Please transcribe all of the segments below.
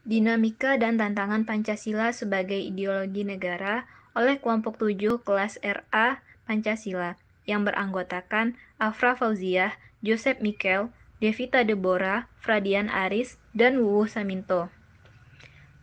Dinamika dan tantangan Pancasila sebagai ideologi negara oleh kelompok 7 kelas RA Pancasila yang beranggotakan Afra Fauziah, Joseph Mikel, Devita Deborah, Fradian Aris, dan Wuwu Saminto.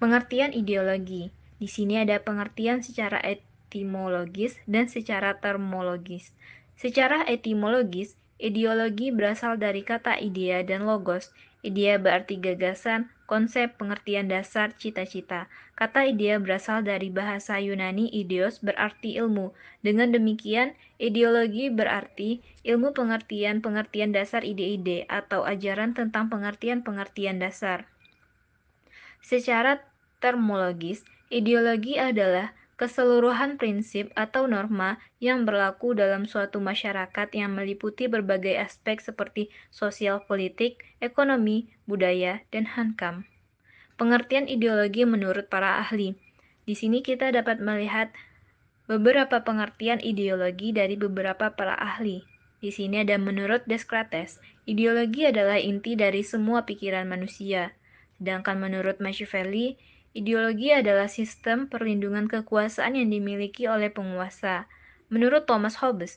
Pengertian ideologi. Di sini ada pengertian secara etimologis dan secara termologis. Secara etimologis, ideologi berasal dari kata idea dan logos. Idea berarti gagasan, konsep, pengertian dasar, cita-cita. Kata idea berasal dari bahasa Yunani ideos berarti ilmu. Dengan demikian, ideologi berarti ilmu pengertian dasar ide-ide atau ajaran tentang pengertian dasar. Secara termologis, ideologi adalah keseluruhan prinsip atau norma yang berlaku dalam suatu masyarakat yang meliputi berbagai aspek seperti sosial politik, ekonomi, budaya, dan hankam. Pengertian ideologi menurut para ahli. Di sini kita dapat melihat beberapa pengertian ideologi dari beberapa para ahli. Di sini ada menurut Descartes, ideologi adalah inti dari semua pikiran manusia. Sedangkan menurut Machiavelli, ideologi adalah sistem perlindungan kekuasaan yang dimiliki oleh penguasa. Menurut Thomas Hobbes,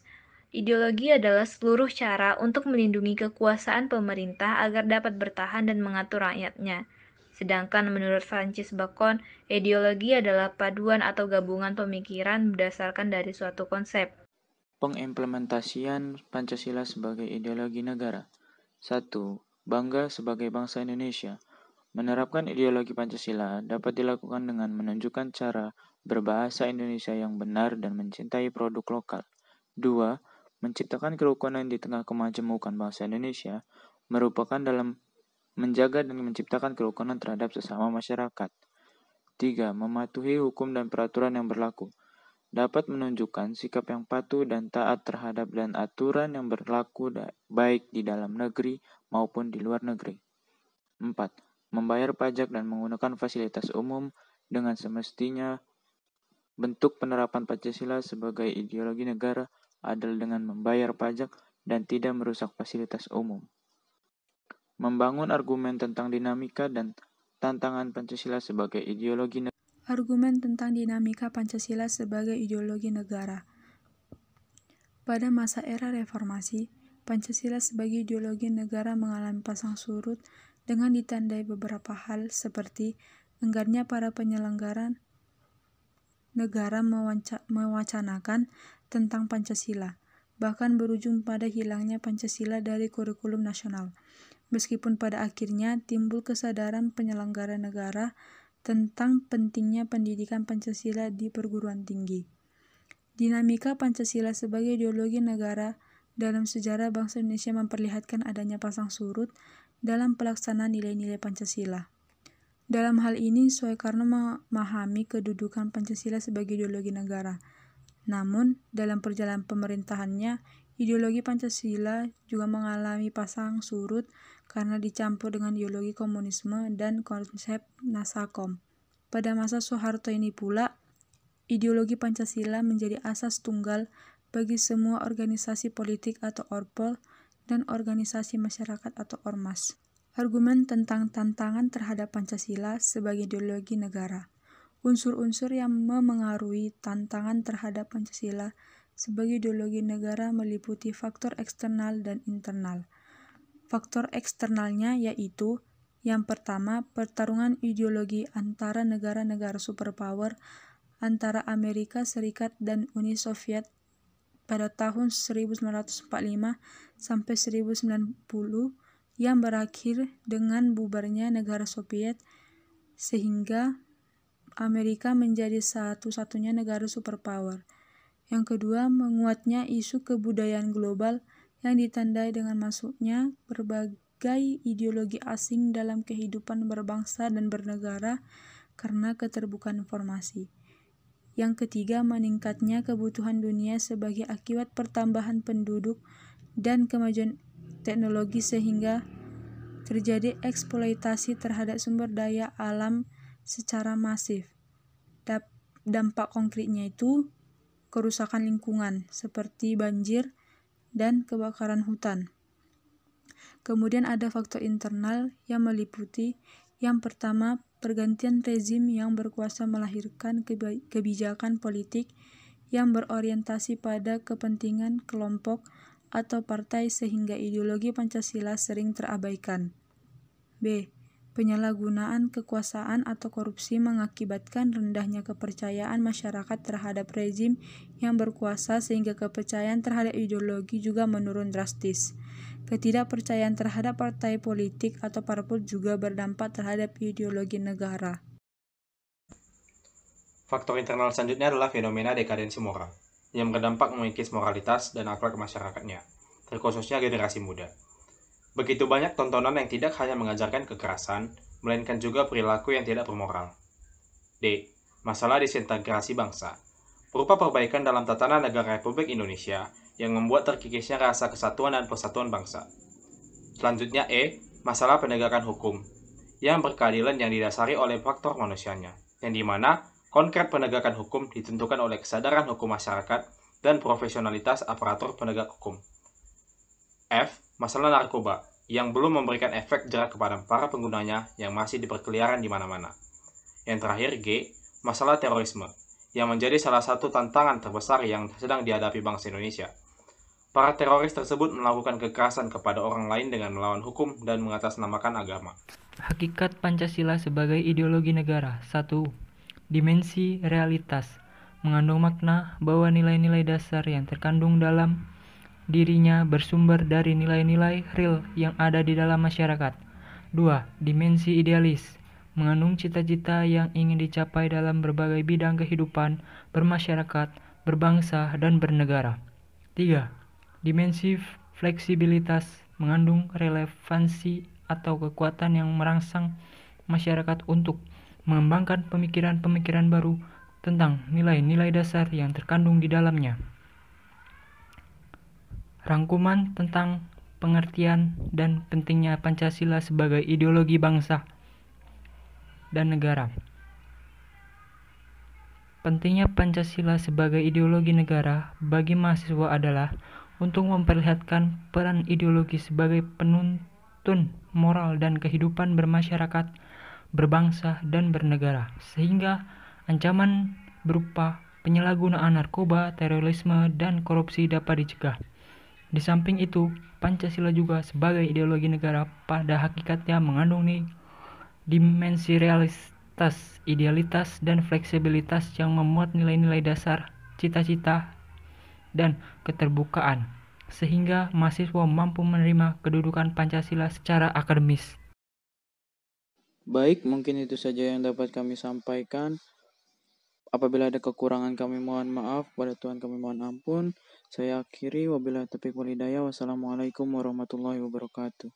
ideologi adalah seluruh cara untuk melindungi kekuasaan pemerintah agar dapat bertahan dan mengatur rakyatnya. Sedangkan menurut Francis Bacon, ideologi adalah paduan atau gabungan pemikiran berdasarkan dari suatu konsep. Pengimplementasian Pancasila sebagai ideologi negara. 1. Bangga sebagai bangsa Indonesia. Menerapkan ideologi Pancasila dapat dilakukan dengan menunjukkan cara berbahasa Indonesia yang benar dan mencintai produk lokal. 2. Menciptakan kerukunan di tengah kemajemukan bangsa Indonesia merupakan dalam menjaga dan menciptakan kerukunan terhadap sesama masyarakat. 3. Mematuhi hukum dan peraturan yang berlaku. Dapat menunjukkan sikap yang patuh dan taat terhadap dan aturan yang berlaku baik di dalam negeri maupun di luar negeri. 4. Membayar pajak dan menggunakan fasilitas umum dengan semestinya. Bentuk penerapan Pancasila sebagai ideologi negara adalah dengan membayar pajak dan tidak merusak fasilitas umum. Membangun argumen tentang dinamika dan tantangan Pancasila sebagai ideologi negara. Argumen tentang dinamika Pancasila sebagai ideologi negara. Pada masa era reformasi, Pancasila sebagai ideologi negara mengalami pasang surut dengan ditandai beberapa hal seperti enggannya para penyelenggara negara mewacanakan tentang Pancasila, bahkan berujung pada hilangnya Pancasila dari kurikulum nasional. Meskipun pada akhirnya timbul kesadaran penyelenggara negara tentang pentingnya pendidikan Pancasila di perguruan tinggi. Dinamika Pancasila sebagai ideologi negara dalam sejarah bangsa Indonesia memperlihatkan adanya pasang surut dalam pelaksanaan nilai-nilai Pancasila. Dalam hal ini, Soekarno memahami kedudukan Pancasila sebagai ideologi negara. Namun, dalam perjalanan pemerintahannya, ideologi Pancasila juga mengalami pasang surut karena dicampur dengan ideologi komunisme dan konsep Nasakom. Pada masa Soeharto ini pula, ideologi Pancasila menjadi asas tunggal bagi semua organisasi politik atau orpol dan organisasi masyarakat atau ormas. Argumen tentang tantangan terhadap Pancasila sebagai ideologi negara. Unsur-unsur yang memengaruhi tantangan terhadap Pancasila sebagai ideologi negara meliputi faktor eksternal dan internal. Faktor eksternalnya yaitu yang pertama, pertarungan ideologi antara negara-negara superpower antara Amerika Serikat dan Uni Soviet pada tahun 1945 sampai 1990 yang berakhir dengan bubarnya negara Soviet sehingga Amerika menjadi satu-satunya negara superpower. Yang kedua, menguatnya isu kebudayaan global yang ditandai dengan masuknya berbagai ideologi asing dalam kehidupan berbangsa dan bernegara karena keterbukaan informasi. Yang ketiga, meningkatnya kebutuhan dunia sebagai akibat pertambahan penduduk dan kemajuan teknologi sehingga terjadi eksploitasi terhadap sumber daya alam secara masif. Dampak konkretnya itu kerusakan lingkungan seperti banjir dan kebakaran hutan. Kemudian ada faktor internal yang meliputi yang pertama pergantian rezim yang berkuasa melahirkan kebijakan politik yang berorientasi pada kepentingan kelompok atau partai sehingga ideologi Pancasila sering terabaikan. B. Penyalahgunaan kekuasaan atau korupsi mengakibatkan rendahnya kepercayaan masyarakat terhadap rezim yang berkuasa sehingga kepercayaan terhadap ideologi juga menurun drastis. Ketidakpercayaan terhadap partai politik atau parpol juga berdampak terhadap ideologi negara. Faktor internal selanjutnya adalah fenomena dekadensi moral, yang berdampak mengikis moralitas dan akhlak masyarakatnya, terkhususnya generasi muda. Begitu banyak tontonan yang tidak hanya mengajarkan kekerasan, melainkan juga perilaku yang tidak bermoral. D. Masalah disintegrasi bangsa, berupa perbaikan dalam tatanan negara Republik Indonesia yang membuat terkikisnya rasa kesatuan dan persatuan bangsa. Selanjutnya E. Masalah penegakan hukum, yang berkeadilan yang didasari oleh faktor manusianya, yang dimana konkret penegakan hukum ditentukan oleh kesadaran hukum masyarakat dan profesionalitas aparatur penegak hukum. F. Masalah narkoba, yang belum memberikan efek jerak kepada para penggunanya yang masih berkeliaran di mana-mana. Yang terakhir G. Masalah terorisme, yang menjadi salah satu tantangan terbesar yang sedang dihadapi bangsa Indonesia. Para teroris tersebut melakukan kekerasan kepada orang lain dengan melawan hukum dan mengatasnamakan agama. Hakikat Pancasila sebagai ideologi negara. 1. Dimensi realitas, mengandung makna bahwa nilai-nilai dasar yang terkandung dalam dirinya bersumber dari nilai-nilai real yang ada di dalam masyarakat. 2. Dimensi idealis, mengandung cita-cita yang ingin dicapai dalam berbagai bidang kehidupan, bermasyarakat, berbangsa, dan bernegara. 3. Dimensi fleksibilitas, mengandung relevansi atau kekuatan yang merangsang masyarakat untuk mengembangkan pemikiran-pemikiran baru tentang nilai-nilai dasar yang terkandung di dalamnya. Rangkuman tentang pengertian dan pentingnya Pancasila sebagai ideologi bangsa dan negara. Pentingnya Pancasila sebagai ideologi negara bagi mahasiswa adalah untuk memperlihatkan peran ideologi sebagai penuntun moral dan kehidupan bermasyarakat, berbangsa, dan bernegara, sehingga ancaman berupa penyalahgunaan narkoba, terorisme, dan korupsi dapat dicegah. Di samping itu, Pancasila juga sebagai ideologi negara pada hakikatnya mengandung dimensi realitas, idealitas, dan fleksibilitas yang memuat nilai-nilai dasar, cita-cita, dan keterbukaan, sehingga mahasiswa mampu menerima kedudukan Pancasila secara akademis. Baik, mungkin itu saja yang dapat kami sampaikan. Apabila ada kekurangan kami mohon maaf, pada Tuhan kami mohon ampun. Saya akhiri, wabillahi taufiq wal hidayah. Wassalamualaikum warahmatullahi wabarakatuh.